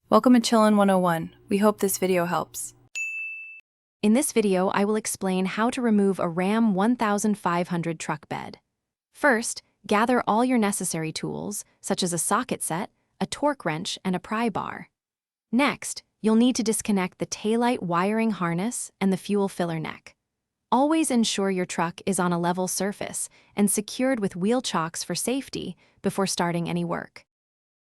Welcome to Chillin' 101. We hope this video helps. In this video, I will explain how to remove a Ram 1500 truck bed. First, gather all your necessary tools, such as a socket set, a torque wrench, and a pry bar. Next, you'll need to disconnect the taillight wiring harness and the fuel filler neck. Always ensure your truck is on a level surface and secured with wheel chocks for safety before starting any work.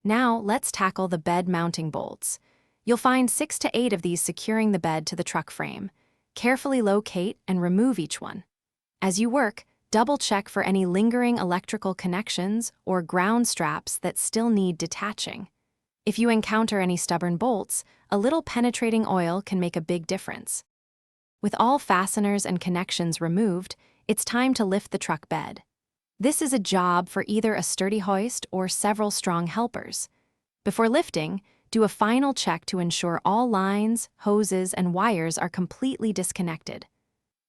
Now, let's tackle the bed mounting bolts. You'll find 6 to 8 of these securing the bed to the truck frame. Carefully locate and remove each one. As you work, double-check for any lingering electrical connections or ground straps that still need detaching. If you encounter any stubborn bolts, a little penetrating oil can make a big difference. With all fasteners and connections removed, it's time to lift the truck bed. This is a job for either a sturdy hoist or several strong helpers. Before lifting, do a final check to ensure all lines, hoses, and wires are completely disconnected.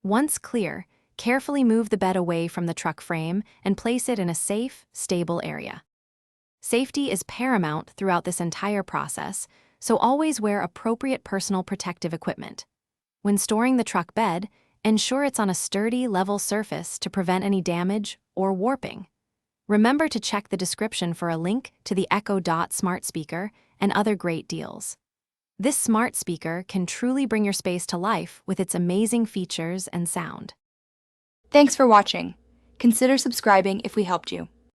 Once clear, carefully move the bed away from the truck frame and place it in a safe, stable area. Safety is paramount throughout this entire process, so always wear appropriate personal protective equipment. When storing the truck bed, ensure it's on a sturdy, level surface to prevent any damage or warping. Remember to check the description for a link to the Echo Dot smart speaker and other great deals. This smart speaker can truly bring your space to life with its amazing features and sound. Thanks for watching. Consider subscribing if we helped you.